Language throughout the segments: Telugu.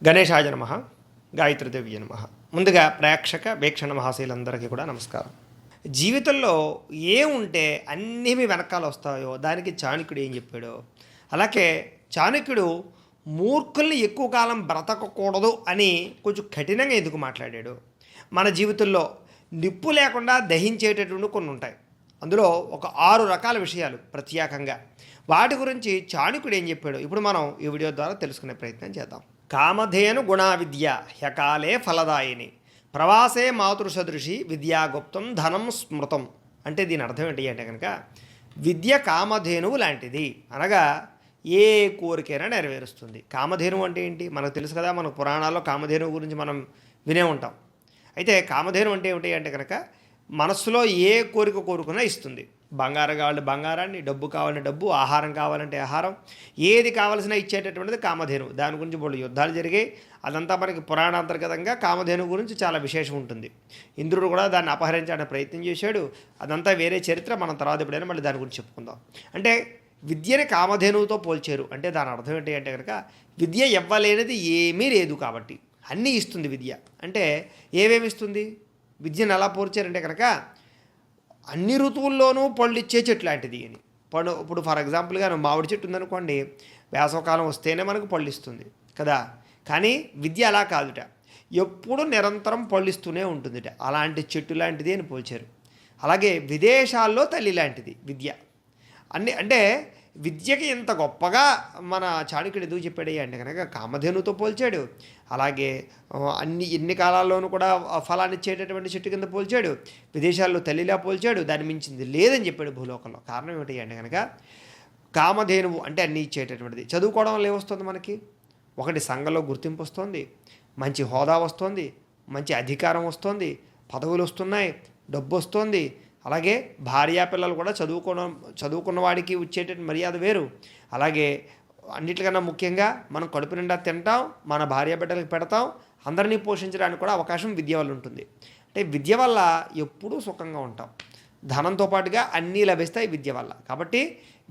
గణేశాయ నమః, గాయత్రీదేవి నమః. ముందుగా ప్రేక్షక వీక్షణ మహాశీలందరికీ కూడా నమస్కారం. జీవితంలో ఏముంటే అన్నీ మీ వెనకాల వస్తాయో దానికి చాణక్యుడు ఏం చెప్పాడో, అలాగే చాణక్యుడు మూర్ఖుల్ని ఎక్కువ కాలం బ్రతకకూడదు అని కొంచెం కఠినంగా ఎందుకు మాట్లాడాడు. మన జీవితంలో నిప్పు లేకుండా దహించేటటువంటి కొన్ని ఉంటాయి. అందులో ఒక 6 రకాల విషయాలు ప్రత్యేకంగా వాటి గురించి చాణక్యుడు ఏం చెప్పాడో ఇప్పుడు మనం ఈ వీడియో ద్వారా తెలుసుకునే ప్రయత్నం చేద్దాం. కామధేను గుణా విద్య హ్యకాలే ఫలదాయిని ప్రవాసే మాతృసదృశి విద్యాగుప్తం ధనం స్మృతం. అంటే దీని అర్థం ఏంటి అంటే కనుక విద్య కామధేనువు లాంటిది, అనగా ఏ కోరికైనా నెరవేరుస్తుంది. కామధేనువు అంటే ఏంటి మనకు తెలుసు కదా, మన పురాణాల్లో కామధేనువు గురించి మనం వినే ఉంటాం. అయితే కామధేను అంటే ఏమిటి అంటే కనుక మనస్సులో ఏ కోరిక కోరుకున్నా ఇస్తుంది. బంగారం కావాలంటే బంగారాన్ని, డబ్బు కావాలంటే డబ్బు, ఆహారం కావాలంటే ఆహారం, ఏది కావాల్సిన ఇచ్చేటటువంటిది కామధేను. దాని గురించి బోళ్ళు యుద్ధాలు జరిగాయి. అదంతా మనకి పురాణాంతర్గతంగా కామధేను గురించి చాలా విశేషం ఉంటుంది. ఇంద్రుడు కూడా దాన్ని అపహరించడానికి ప్రయత్నం చేశాడు. అదంతా వేరే చరిత్ర, మనం తర్వాత ఎప్పుడైనా మళ్ళీ దాని గురించి చెప్పుకుందాం. అంటే విద్యని కామధేనువుతో పోల్చారు అంటే దాని అర్థం ఏంటి అంటే కనుక విద్య ఇవ్వలేనిది ఏమీ లేదు కాబట్టి అన్నీ ఇస్తుంది విద్య. అంటే ఏమేమి ఇస్తుంది విద్యను ఎలా పోల్చారంటే కనుక అన్ని ఋతువుల్లోనూ పళ్ళు ఇచ్చే చెట్టు లాంటిది అని. పళ్ళు ఇప్పుడు ఫర్ ఎగ్జాంపుల్గా మామిడి చెట్టు ఉందనుకోండి, వేసవకాలం వస్తేనే మనకు పళ్ళు ఇస్తుంది కదా. కానీ విద్య అలా కాదుట, ఎప్పుడు నిరంతరం పళ్ళు ఇస్తూనే ఉంటుందిట. అలాంటి చెట్టు లాంటిది అని పోల్చారు. అలాగే విదేశాల్లో తల్లి లాంటిది విద్య. అంటే విద్యకి ఇంత గొప్పగా మన చాణక్యుడు ఎందుకు చెప్పాడు అంటే కనుక కామధేనుతో పోల్చాడు. అలాగే ఎన్ని కాలాల్లోనూ కూడా ఫలాన్ని ఇచ్చేటటువంటి చెట్టు కింద పోల్చాడు. విదేశాల్లో తల్లిలా పోల్చాడు. దాన్ని మించింది లేదని చెప్పాడు భూలోకంలో. కారణం ఏమిటి అంటే కనుక కామధేనువు అంటే అన్నీ ఇచ్చేటటువంటిది. చదువుకోవడం వల్ల ఏమొస్తుంది మనకి? ఒకటి సంఘంలో గుర్తింపు వస్తుంది, మంచి హోదా వస్తుంది, మంచి అధికారం వస్తుంది, పదవులు వస్తున్నాయి, డబ్బు వస్తుంది. అలాగే భార్యాపిల్లలు కూడా చదువుకున్న వాడికి వచ్చేటటువంటి మర్యాద వేరు. అలాగే అన్నిటికన్నా ముఖ్యంగా మనం కడుపు నిండా తింటాం, మన భార్య బిడ్డలకు పెడతాం, అందరినీ పోషించడానికి కూడా అవకాశం విద్య వల్ల ఉంటుంది. అంటే విద్య వల్ల ఎప్పుడూ సుఖంగా ఉంటాం. ధనంతో పాటుగా అన్నీ లభిస్తాయి విద్య వల్ల. కాబట్టి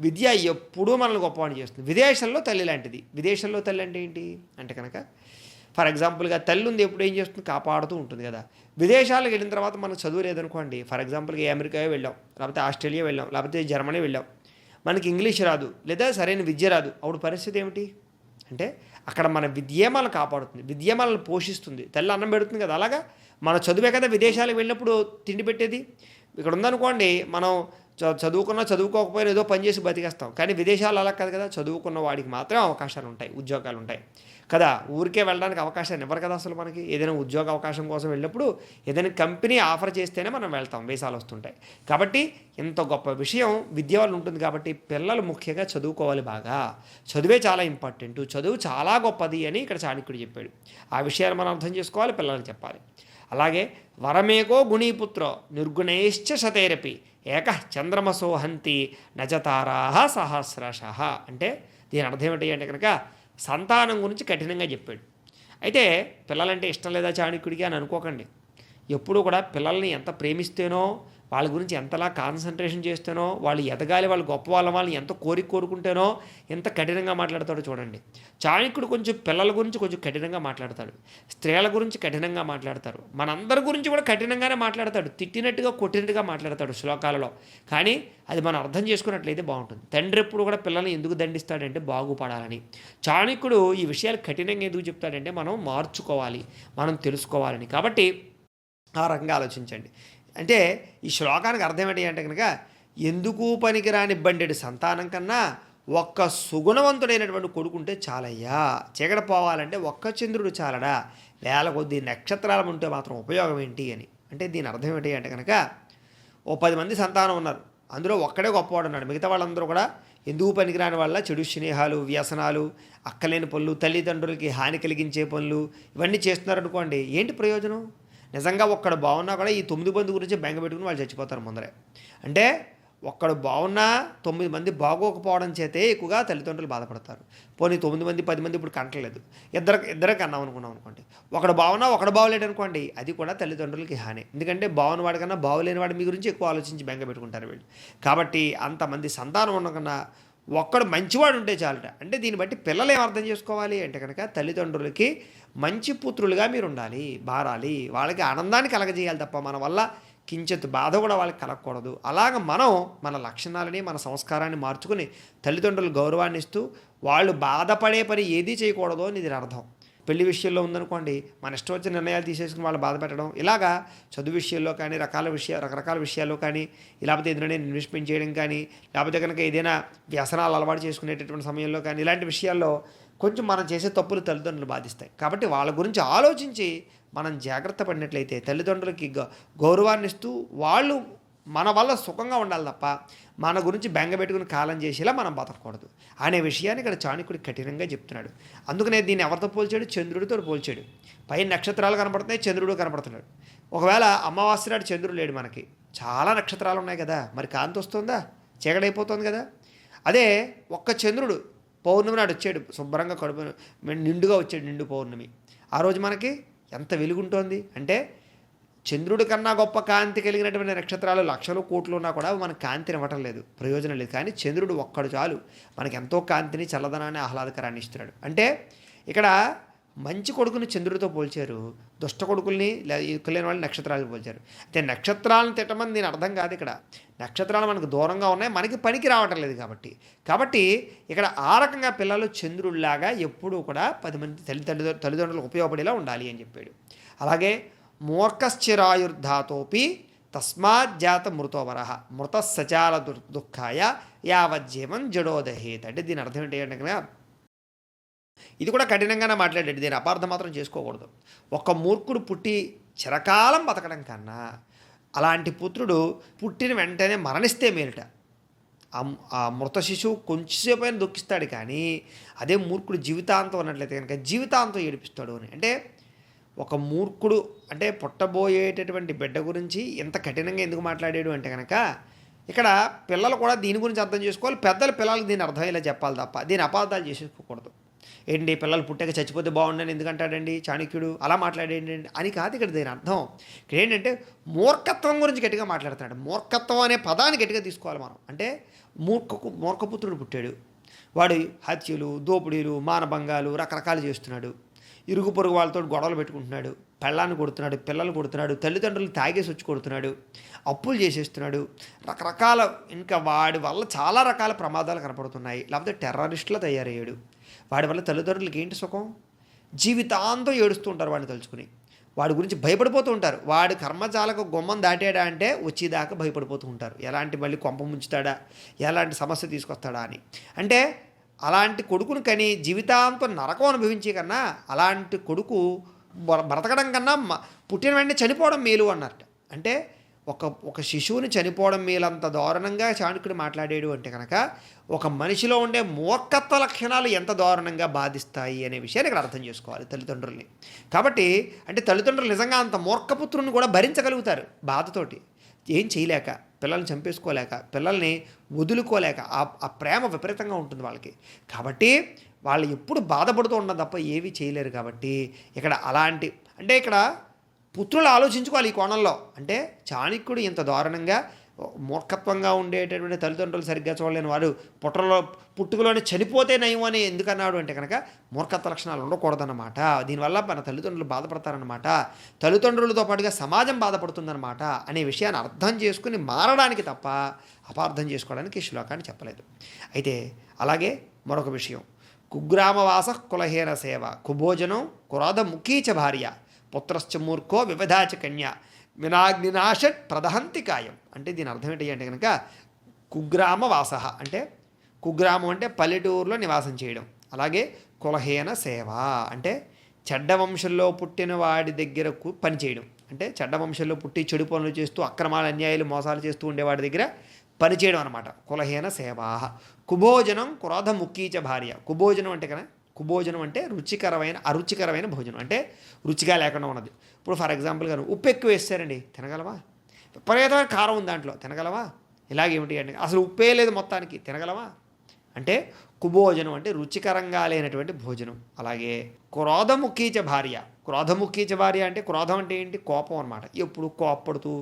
విద్య ఎప్పుడూ మనల్ని గొప్పవాడిని చేస్తుంది. విదేశాల్లో తల్లి లాంటిది. విదేశాల్లో తల్లి అంటే ఏంటి అంటే కనుక ఫర్ ఎగ్జాంపుల్గా తల్లి ఉంది, ఎప్పుడు ఏం చేస్తుంది? కాపాడుతూ ఉంటుంది కదా. విదేశాలకు వెళ్ళిన తర్వాత మనకు చదువు లేదనుకోండి, ఫర్ ఎగ్జాంపుల్గా అమెరికా వెళ్ళాం, లేకపోతే ఆస్ట్రేలియా వెళ్ళాం, లేకపోతే జర్మనీ వెళ్ళాం, మనకి ఇంగ్లీష్ రాదు లేదా సరైన విద్య రాదు. అప్పుడు పరిస్థితి ఏమిటి అంటే అక్కడ మన విద్య మనల్ని కాపాడుతుంది, విద్య మనల్ని పోషిస్తుంది, తల్లి అన్నం పెడుతుంది కదా. అలాగా మన చదువే కదా విదేశాలకు వెళ్ళినప్పుడు తిండి పెట్టేది. ఇక్కడ ఉందనుకోండి, మనం చదువుకోకపోయినా ఏదో పని చేసి బతికేస్తాం. కానీ విదేశాలు అలా కాదు కదా, చదువుకున్న వాడికి మాత్రం అవకాశాలు ఉంటాయి, ఉద్యోగాలు ఉంటాయి కదా. ఊరికే వెళ్ళడానికి అవకాశాన్ని ఇవ్వరు కదా అసలు. మనకి ఏదైనా ఉద్యోగ అవకాశం కోసం వెళ్ళినప్పుడు ఏదైనా కంపెనీ ఆఫర్ చేస్తేనే మనం వెళ్తాం, వీసాలు వస్తుంటాయి. కాబట్టి ఇంత గొప్ప విషయం విద్య వల్ల ఉంటుంది. కాబట్టి పిల్లలు ముఖ్యంగా చదువుకోవాలి బాగా. చదువే చాలా ఇంపార్టెంట్, చదువు చాలా గొప్పది అని ఇక్కడ చాణక్యుడు చెప్పాడు. ఆ విషయాలు మనం అర్థం చేసుకోవాలి, పిల్లలకు చెప్పాలి. అలాగే వరమేకో గుణీపుత్రో నిర్గుణైశ్చ శతైరపి ఏక చంద్రమసోహంతి నజతారా సహస్రశ. అంటే దీని అర్థం ఏంటి అంటే కనుక సంతానం గురించి కఠినంగా చెప్పాడు. అయితే పిల్లలంటే ఇష్టం లేదా చాణక్యుడికి అని అనుకోకండి. ఎప్పుడూ కూడా పిల్లల్ని ఎంత ప్రేమిస్తేనో, వాళ్ళ గురించి ఎంతలా కాన్సన్ట్రేషన్ చేస్తేనో, వాళ్ళు ఎదగాలి, వాళ్ళు గొప్ప వాళ్ళని ఎంత కోరుకుంటేనో ఎంత కఠినంగా మాట్లాడతాడో చూడండి. చాణక్యుడు కొంచెం పిల్లల గురించి కొంచెం కఠినంగా మాట్లాడతాడు, స్త్రీల గురించి కఠినంగా మాట్లాడతారు, మనందరి గురించి కూడా కఠినంగానే మాట్లాడతాడు. తిట్టినట్టుగా కొట్టినట్టుగా మాట్లాడతాడు శ్లోకాలలో. కానీ అది మనం అర్థం చేసుకున్నట్లయితే బాగుంటుంది. తండ్రి ఎప్పుడు కూడా పిల్లల్ని ఎందుకు దండిస్తాడంటే బాగుపడాలని. చాణక్యుడు ఈ విషయాలు కఠినంగా ఎందుకు చెప్తాడంటే మనం మార్చుకోవాలి, మనం తెలుసుకోవాలని. కాబట్టి ఆ రకంగా ఆలోచించండి. అంటే ఈ శ్లోకానికి అర్థం ఏంటి అంటే కనుక ఎందుకు పనికిరాని బండెడు సంతానం కన్నా ఒక్క సుగుణవంతుడైనటువంటి కొడుకుంటే చాలయ్యా. చీకట పోవాలంటే ఒక్క చంద్రుడు చాలడా, వేల కొద్ది నక్షత్రాలు ఉంటే మాత్రం ఉపయోగం ఏంటి అని. అంటే దీని అర్థం ఏంటి అంటే కనుక ఓ 10 మంది సంతానం ఉన్నారు, అందులో ఒక్కడే గొప్పవాడు ఉన్నాడు. మిగతా వాళ్ళందరూ కూడా ఎందుకు పనికిరాని వల్ల చెడు స్నేహాలు, వ్యసనాలు, అక్కలేని పనులు, తల్లిదండ్రులకి హాని కలిగించే పనులు ఇవన్నీ చేస్తున్నారనుకోండి, ఏంటి ప్రయోజనం? నిజంగా ఒక్కడు బాగున్నా కూడా ఈ 9 మంది గురించి బెంగ పెట్టుకుని వాళ్ళు చచ్చిపోతారు ముందరే. అంటే ఒక్కడు బాగున్నా 9 మంది బాగోకపోవడం చేతే ఎక్కువగా తల్లిదండ్రులు బాధపడతారు. పోనీ 9 మంది 10 మంది ఇప్పుడు కంటలేదు, ఇద్దరికి అన్నాం అనుకున్నాం అనుకోండి, ఒకడు బాగున్నా ఒకడు బాగోలేడు అనుకోండి, అది కూడా తల్లిదండ్రులకి హాని. ఎందుకంటే బాగున్న వాడి కన్నా బాగోలేని వాడి మీ గురించి ఎక్కువ ఆలోచించి బెంగ పెట్టుకుంటారు వీళ్ళు. కాబట్టి అంతమంది సంతానం ఉన్న కన్నా ఒక్కడు మంచివాడు ఉంటే చాలట. అంటే దీన్ని బట్టి పిల్లలు ఏం అర్థం చేసుకోవాలి అంటే కనుక తల్లిదండ్రులకి మంచి పుత్రులుగా మీరు ఉండాలి, మారాలి, వాళ్ళకి ఆనందాన్ని కలగజేయాలి తప్ప మన వల్ల కించిత్ బాధ కూడా వాళ్ళకి కలగకూడదు. అలాగ మనం మన లక్షణాలని మన సంస్కారాన్ని మార్చుకుని తల్లిదండ్రులు గౌరవాన్ని ఇస్తూ వాళ్ళు బాధపడే పని ఏదీ చేయకూడదు అని దీని అర్థం. పెళ్లి విషయంలో ఉందనుకోండి, మన ఇష్టం వచ్చిన నిర్ణయాలు తీసేసుకుని వాళ్ళు బాధ పెట్టడం, ఇలాగా చదువు విషయంలో కానీ రకరకాల విషయాల్లో కానీ, లేకపోతే ఏదైనా ఇన్వెస్ట్మెంట్ చేయడం కానీ, లేకపోతే కనుక ఏదైనా వ్యసనాలు అలవాటు చేసుకునేటటువంటి సమయంలో కానీ, ఇలాంటి విషయాల్లో కొంచెం మనం చేసే తప్పులు తల్లిదండ్రులు బాధిస్తాయి. కాబట్టి వాళ్ళ గురించి ఆలోచించి మనం జాగ్రత్త పడినట్లయితే తల్లిదండ్రులకి గౌరవాన్ని ఇస్తూ వాళ్ళు మన వల్ల సుఖంగా ఉండాలి తప్ప మన గురించి బెంగ పెట్టుకుని కాలం చేసేలా మనం బతకూడదు అనే విషయాన్ని ఇక్కడ చాణక్యుడు కఠినంగా చెప్తున్నాడు. అందుకనే దీన్ని ఎవరితో పోల్చాడు? చంద్రుడితో పోల్చాడు. పైన నక్షత్రాలు కనపడుతున్నాయి, చంద్రుడు కనపడుతున్నాడు. ఒకవేళ అమావాస్య నాడు చంద్రుడు లేడు, మనకి చాలా నక్షత్రాలు ఉన్నాయి కదా, మరి కాంతి వస్తుందా? చీకటైపోతుంది కదా. అదే ఒక్క చంద్రుడు పౌర్ణమి నాడు వచ్చాడు, శుభ్రంగా కడుపు నిండుగా వచ్చాడు, నిండు పౌర్ణమి. ఆ రోజు మనకి ఎంత వెలుగుంటోంది అంటే చంద్రుడి కన్నా గొప్ప కాంతి కలిగినటువంటి నక్షత్రాలు లక్షలు కోట్లు ఉన్నా కూడా మనకు కాంతిని ఇవ్వటం లేదు, ప్రయోజనం లేదు. కానీ చంద్రుడు ఒక్కడు చాలు మనకి ఎంతో కాంతిని, చల్లదనాన్ని, ఆహ్లాదకరాన్ని ఇస్తున్నాడు. అంటే ఇక్కడ మంచి కొడుకుని చంద్రుడితో పోల్చారు, దుష్ట కొడుకుల్ని లేని వాళ్ళని నక్షత్రాలు పోల్చారు. అయితే నక్షత్రాలను తిట్టమని దీని అర్థం కాదు. ఇక్కడ నక్షత్రాలు మనకు దూరంగా ఉన్నాయి, మనకి పనికి రావటం లేదు కాబట్టి ఇక్కడ ఆ రకంగా పిల్లలు చంద్రుడిలాగా ఎప్పుడూ కూడా 10 మంది తల్లిదండ్రులకు ఉపయోగపడేలా ఉండాలి అని చెప్పాడు. అలాగే మూర్ఖశ్చిరాయుర్ధాతోపి తస్మాజ్జాత మృతోవర మృత సచాల దుఃఖాయ యావజ్జీవం జడోదహేత్. అంటే దీని అర్థం ఏంటి అంటే ఇది కూడా కఠినంగానే మాట్లాడాడు, దీని అపార్థం మాత్రం చేసుకోకూడదు. ఒక మూర్ఖుడు పుట్టి చిరకాలం బతకడం కన్నా అలాంటి పుత్రుడు పుట్టిన వెంటనే మరణిస్తే మేలుట. ఆ మృత శిశువు కొంచెంసేపు అయినా దుఃఖిస్తాడు, కానీ అదే మూర్ఖుడు జీవితాంతం అన్నట్లయితే కనుక జీవితాంతం ఏడిపిస్తాడు అని. అంటే ఒక మూర్ఖుడు అంటే పుట్టబోయేటటువంటి బిడ్డ గురించి ఎంత కఠినంగా ఎందుకు మాట్లాడాడు అంటే కనుక ఇక్కడ పిల్లలు కూడా దీని గురించి అర్థం చేసుకోవాలి, పెద్దలు పిల్లలకు దీని అర్థమయ్యేలా చెప్పాలి తప్ప దీని అపార్థాలు చేసుకోకూడదు. ఏంటి పిల్లలు పుట్టాక చచ్చిపోతే బాగుండని ఎందుకంటాడండి చాణక్యుడు, అలా మాట్లాడేండి అని కాదు ఇక్కడ దీని అర్థం. ఇక్కడ ఏంటంటే మూర్ఖత్వం గురించి గట్టిగా మాట్లాడుతున్నాడు. మూర్ఖత్వం అనే పదాన్ని గట్టిగా తీసుకోవాలి మనం. అంటే మూర్ఖపుత్రుడు పుట్టాడు, వాడు హత్యలు, దోపిడీలు, మానభంగాలు రకరకాలు చేస్తున్నాడు, ఇరుగు పొరుగు వాళ్ళతో గొడవలు పెట్టుకుంటున్నాడు, పెళ్ళాన్ని కొడుతున్నాడు, పిల్లలు కొడుతున్నాడు, తల్లిదండ్రులు తాగేసి వచ్చి కొడుతున్నాడు, అప్పులు చేసేస్తున్నాడు, రకరకాల ఇంకా వాడి వల్ల చాలా రకాల ప్రమాదాలు కనపడుతున్నాయి. లేకపోతే టెర్రరిస్టులు తయారయ్యాడు. వాడి వల్ల తల్లిదండ్రులకి ఏంటి సుఖం? జీవితాంతం ఏడుస్తూ ఉంటారు వాడిని తలుచుకుని, వాడి గురించి భయపడిపోతూ ఉంటారు. వాడి కర్మచాలకు గుమ్మం దాటాడా అంటే వచ్చేదాకా భయపడిపోతూ ఉంటారు, ఎలాంటి మళ్ళీ కొంప ముంచుతాడా, ఎలాంటి సమస్య తీసుకొస్తాడా అని. అంటే అలాంటి కొడుకుని కని జీవితాంతం నరకం అనుభవించే కన్నా అలాంటి కొడుకు బ్రతకడం కన్నా పుట్టిన వెంటనే చనిపోవడం మేలు అన్నట్టు. అంటే ఒక శిశువుని చనిపోవడం మేలంత దారుణంగా చాణక్యుడు మాట్లాడాడు అంటే కనుక ఒక మనిషిలో ఉండే మూర్ఖత్వ లక్షణాలు ఎంత దారుణంగా బాధిస్తాయి అనే విషయాన్ని ఇక్కడ అర్థం చేసుకోవాలి తల్లిదండ్రుల్ని. కాబట్టి అంటే తల్లిదండ్రులు నిజంగా అంత మూర్ఖపుత్రుని కూడా భరించగలుగుతారు బాధతోటి, ఏం చేయలేక, పిల్లల్ని చంపేసుకోలేక, పిల్లల్ని వదులుకోలేక, ఆ ప్రేమ విపరీతంగా ఉంటుంది వాళ్ళకి. కాబట్టి వాళ్ళు ఎప్పుడు బాధపడుతూ ఉండడం తప్ప ఏవి చేయలేరు. కాబట్టి ఇక్కడ అలాంటి అంటే ఇక్కడ పుత్రులు ఆలోచించుకోవాలి ఈ కోణంలో. అంటే చాణక్యుడు ఇంత దారుణంగా మూర్ఖత్వంగా ఉండేటటువంటి తల్లిదండ్రులు సరిగ్గా చూడలేని వాడు పుట్టుకలోనే చనిపోతే నయం అని ఎందుకన్నాడు అంటే కనుక మూర్ఖత్వ లక్షణాలు ఉండకూడదన్నమాట. దీనివల్ల మన తల్లిదండ్రులు బాధపడతారన్నమాట, తల్లిదండ్రులతో పాటుగా సమాజం బాధపడుతుందన్నమాట అనే విషయాన్ని అర్థం చేసుకుని మారడానికి తప్ప అపార్థం చేసుకోవడానికి ఈ శ్లోకాన్ని చెప్పలేదు. అయితే అలాగే మరొక విషయం, కుగ్రామవాస కులహీన సేవ కుభోజనం కురాధ ముఖీచ భార్య పుత్రశ్చ మూర్ఖో వివిధాచ కన్య వినాగ్నినాశట్ ప్రదహంతి కాయం. అంటే దీని అర్థం ఏంటి అంటే కనుక కుగ్రామవాస అంటే కుగ్రామం అంటే పల్లెటూరులో నివాసం చేయడం, అలాగే కులహీన సేవ అంటే చెడ్డ వంశంలో పుట్టిన వాడి దగ్గరకు పనిచేయడం. అంటే చెడ్డ వంశంలో పుట్టి చెడు పనులు చేస్తూ అక్రమాలు, అన్యాయాలు, మోసాలు చేస్తూ ఉండేవాడి దగ్గర పనిచేయడం అనమాట కులహీన సేవా. కుభోజనం క్రోధ ముక్కీచ భార్య. కుభోజనం అంటే కదా, కుభోజనం అంటే అరుచికరమైన భోజనం, అంటే రుచిగా లేకుండా ఉన్నది. ఇప్పుడు ఫర్ ఎగ్జాంపుల్గా ఉప్పు ఎక్కువ వేస్తారండి, తినగలవా? విపరీతమైన కారం ఉంది దాంట్లో, తినగలవా? ఇలాగేమిటి అంటే అసలు ఉప్పే లేదు మొత్తానికి, తినగలవా? అంటే కుభోజనం అంటే రుచికరంగా లేనటువంటి భోజనం. అలాగే క్రోధముఖీచ భార్య. క్రోధముఖీచ భార్య అంటే క్రోధం అంటే ఏంటి? కోపం అనమాట. ఎప్పుడు కోపడుతూ,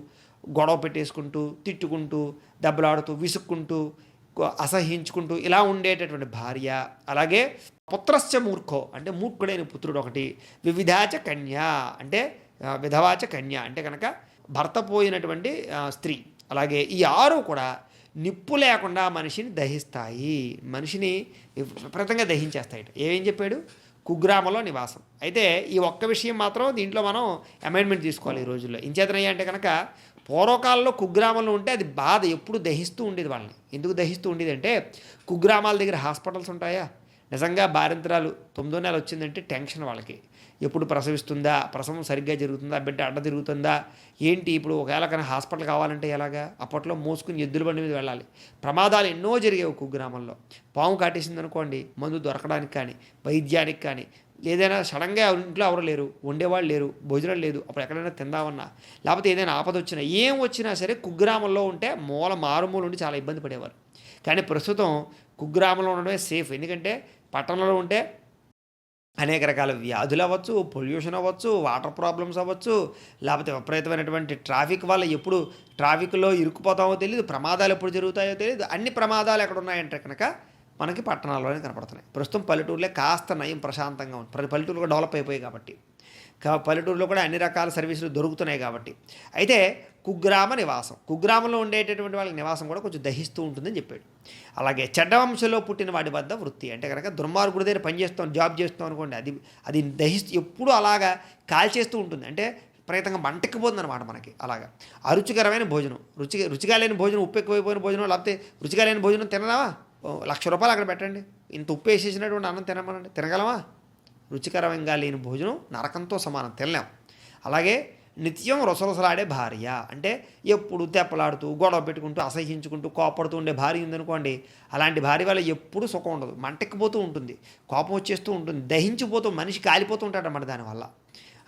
గొడవ పెట్టేసుకుంటూ, తిట్టుకుంటూ, దెబ్బలాడుతూ, విసుక్కుంటూ, అసహించుకుంటూ ఇలా ఉండేటటువంటి భార్య, అలాగే పుత్రశ్చ మూర్ఖో అంటే మూర్ఖుడైన పుత్రుడు ఒకటి, వివిధాచ కన్య అంటే విధవాచ కన్య అంటే కనుక భర్త పోయినటువంటి స్త్రీ, అలాగే ఈ 6 కూడా నిప్పు లేకుండా మనిషిని దహిస్తాయి, మనిషిని విపరీతంగా దహించేస్తాయి. ఏం చెప్పాడు? కుగ్రామంలో నివాసం. అయితే ఈ ఒక్క విషయం మాత్రం దీంట్లో మనం అమెండ్మెంట్ తీసుకోవాలి ఈ రోజుల్లో. ఇంచేతనయ్యా అంటే కనుక పూర్వకాలంలో కుగ్రామంలో ఉంటే అది బాధ ఎప్పుడు దహిస్తూ ఉండేది వాళ్ళని. ఎందుకు దహిస్తూ ఉండేది అంటే కుగ్రామాల దగ్గర హాస్పిటల్స్ ఉంటాయా? నిజంగా భార్యంతరాలు 9వ నెల వచ్చిందంటే టెన్షన్ వాళ్ళకి. ఎప్పుడు ప్రసవిస్తుందా, ప్రసవం సరిగ్గా జరుగుతుందా, బిడ్డ అడ్డ తిరుగుతుందా ఏంటి, ఇప్పుడు ఒకవేళ కానీ హాస్పిటల్ కావాలంటే ఎలాగా? అప్పట్లో మోసుకుని ఎద్దుల బండి మీద వెళ్ళాలి. ప్రమాదాలు ఎన్నో జరిగేవి కుగ్రామంలో. పాము కాటేసింది అనుకోండి, మందు దొరకడానికి కానీ వైద్యానికి కానీ, ఏదైనా సడన్గా ఇంట్లో ఎవరు లేరు, వండేవాళ్ళు లేరు, భోజనం లేదు, అప్పుడు ఎక్కడైనా తిందామన్నా లేకపోతే ఏదైనా ఆపద వచ్చినా ఏం వచ్చినా సరే కుగ్రామంలో ఉంటే మారుమూల ఉండి చాలా ఇబ్బంది పడేవారు. కానీ ప్రస్తుతం కుగ్రామంలో ఉండడమే సేఫ్. ఎందుకంటే పట్టణంలో ఉంటే అనేక రకాల వ్యాధులు అవ్వచ్చు, పొల్యూషన్ అవ్వచ్చు, వాటర్ ప్రాబ్లమ్స్ అవ్వచ్చు, లేకపోతే విపరీతమైనటువంటి ట్రాఫిక్ వల్ల ఎప్పుడు ట్రాఫిక్లో ఇరుక్కుపోతామో తెలియదు, ప్రమాదాలు ఎప్పుడు జరుగుతాయో తెలియదు. అన్ని ప్రమాదాలు ఎక్కడ ఉన్నాయంటే కనుక మనకి పట్టణాల్లోనే కనపడుతున్నాయి. ప్రస్తుతం పల్లెటూరులే కాస్త నయం ప్రశాంతంగా ఉంది. పల్లెటూరులో డెవలప్ అయిపోయాయి కాబట్టి, పల్లెటూరులో కూడా అన్ని రకాల సర్వీసులు దొరుకుతున్నాయి కాబట్టి. అయితే కుగ్రామ నివాసం, కుగ్రామంలో ఉండేటటువంటి వాళ్ళకి నివాసం కూడా కొంచెం దహిస్తూ ఉంటుందని చెప్పాడు. అలాగే చెడ్డ వంశంలో పుట్టిన వాడి వద్ద వృత్తి అంటే కనుక దుర్మార్గుడి దగ్గర పనిచేస్తాం, జాబ్ చేస్తాం అనుకోండి, అది దహిస్తూ ఎప్పుడూ అలాగా కాల్చేస్తూ ఉంటుంది. అంటే ప్రయత్నంగా మంటెక్కిపోతుంది అనమాట మనకి. అలాగా అరుచికరమైన భోజనం, రుచిగా లేని భోజనం, ఉప్పు ఎక్కువైపోయిన భోజనం, లేకపోతే రుచిగా లేని భోజనం తినదామా? ₹1,00,000 అక్కడ పెట్టండి, ఇంత ఉప్పు వేసేసినటువంటి అన్నం తినమనండి, తినగలమా? రుచికరంగా లేని భోజనం నరకంతో సమానం, తినలేం. అలాగే నిత్యం రొసరొసలాడే భార్య అంటే ఎప్పుడు తెప్పలాడుతూ గొడవ పెట్టుకుంటూ అసహించుకుంటూ కోపడుతూ ఉండే భార్య ఉందనుకోండి, అలాంటి భార్య వల్ల ఎప్పుడు సుఖం ఉండదు, మంటెక్కిపోతూ ఉంటుంది, కోపం వచ్చేస్తూ ఉంటుంది, దహించిపోతూ మనిషి కాలిపోతూ ఉంటాడన్నమాట. దానివల్ల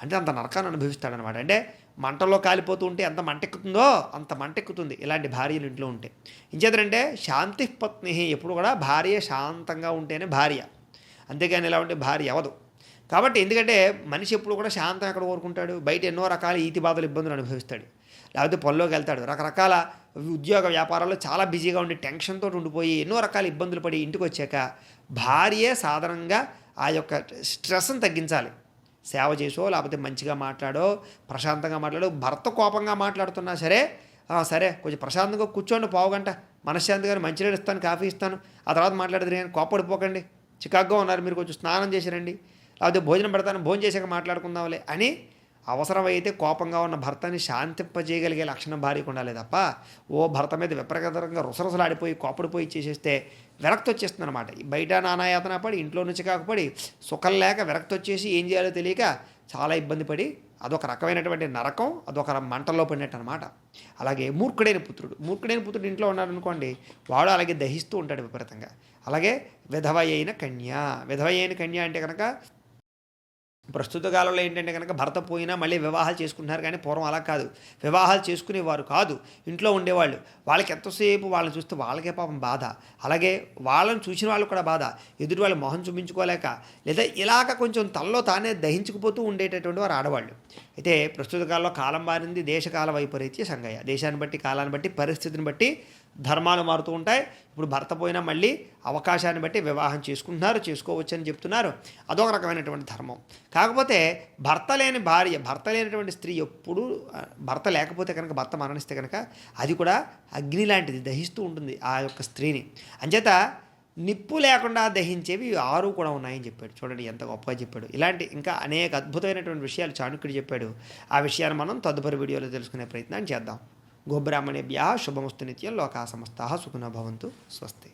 అంటే అంత నరకాన్ని అనుభవిస్తాడనమాట. అంటే మంటల్లో కాలిపోతూ ఉంటే ఎంత మంటెక్కుతుందో అంత మంటెక్కుతుంది ఇలాంటి భార్యలు ఇంట్లో ఉంటే. ఇంచేతంటే శాంతి పత్ని, ఎప్పుడు కూడా భార్య శాంతంగా ఉంటేనే భార్య, అంతేగాని ఇలా ఉంటే భార్య అవ్వదు. కాబట్టి ఎందుకంటే మనిషి ఎప్పుడు కూడా శాంతం ఎక్కడ కోరుకుంటాడు? బయట ఎన్నో రకాల ఈతి బాధలు ఇబ్బందులు అనుభవిస్తాడు, లేకపోతే పనిలోకి వెళ్తాడు, రకరకాల ఉద్యోగ వ్యాపారాల్లో చాలా బిజీగా ఉండి టెన్షన్తో ఉండిపోయి ఎన్నో రకాల ఇబ్బందులు పడి ఇంటికి వచ్చాక భార్యే సాధారణంగా ఆ యొక్క స్ట్రెస్ని తగ్గించాలి. సేవ చేసో లేకపోతే మంచిగా మాట్లాడో ప్రశాంతంగా మాట్లాడో, భర్త కోపంగా మాట్లాడుతున్నా సరే సరే కొంచెం ప్రశాంతంగా కూర్చోండి, పావుగంట మనశ్శాంతిగా మంచినీళ్ళు ఇస్తాను, కాఫీ ఇస్తాను, ఆ తర్వాత మాట్లాడదు కానీ కోపడిపోకండి, చికాగ్గా ఉన్నారు మీరు, కొంచెం స్నానం చేసిరండి, లేకపోతే భోజనం పెడతాను, భోజనం చేసాక మాట్లాడుకుందాంలే అని అవసరమైతే కోపంగా ఉన్న భర్తని శాంతింపజేయగలిగే లక్షణం భార్యకు ఉండాలి తప్ప భర్త మీద విపరీతంగా రుసరుసలాడిపోయి కోపడిపోయి చేసేస్తే విరక్తి వచ్చేస్తుంది అనమాట. బయట నానాయాతన పడి ఇంట్లో నుంచి కాకపోయి సుఖం లేక విరక్తి వచ్చేసి ఏం చేయాలో తెలియక చాలా ఇబ్బంది పడి అదొక రకమైనటువంటి నరకం, అదొక మంటల్లో పడినట్టు అనమాట. అలాగే మూర్ఖుడైన పుత్రుడు ఇంట్లో ఉన్నాడనుకోండి, వాడు అలాగే దహిస్తూ ఉంటాడు విపరీతంగా. అలాగే విధవ అయిన కన్య అంటే కనుక ప్రస్తుత కాలంలో ఏంటంటే కనుక భర్త పోయినా మళ్ళీ వివాహాలు చేసుకుంటున్నారు, కానీ పూర్వం అలా కాదు, వివాహాలు చేసుకునేవారు కాదు, ఇంట్లో ఉండేవాళ్ళు. వాళ్ళకి ఎంతసేపు వాళ్ళని చూస్తే వాళ్ళకే పాపం బాధ, అలాగే వాళ్ళని చూసిన వాళ్ళు కూడా బాధ, ఎదుటి వాళ్ళు మొహం చూపించుకోలేక లేదా ఇలాగ కొంచెం తనలో తానే దహించుకుపోతూ ఉండేటటువంటి వారు ఆడవాళ్ళు. అయితే ప్రస్తుత కాలంలో కాలం మారింది, దేశకాల వైపరీత్య సంగయ్య, దేశాన్ని బట్టి కాలాన్ని బట్టి పరిస్థితిని బట్టి ధర్మాలు మారుతూ ఉంటాయి. ఇప్పుడు భర్త పోయినా మళ్ళీ అవకాశాన్ని బట్టి వివాహం చేసుకోవచ్చని చెప్తున్నారు. అదొక రకమైనటువంటి ధర్మం. కాకపోతే భర్త లేనటువంటి స్త్రీ ఎప్పుడు భర్త లేకపోతే కనుక, భర్త మరణిస్తే కనుక అది కూడా అగ్ని లాంటిది, దహిస్తూ ఉంటుంది ఆ యొక్క స్త్రీని. అంచేత నిప్పు లేకుండా దహించేవి 6 కూడా ఉన్నాయని చెప్పాడు. చూడండి ఎంత గొప్పగా చెప్పాడు. ఇలాంటి ఇంకా అనేక అద్భుతమైనటువంటి విషయాలు చాణక్యుడు చెప్పాడు. ఆ విషయాన్ని మనం తదుపరి వీడియోలో తెలుసుకునే ప్రయత్నం చేద్దాం. గోబ్రాహ్మణేభ్యః శుభమస్తు నిత్యం, లోకాః సమస్తాః సుఖినో భవంతు. స్వస్తి.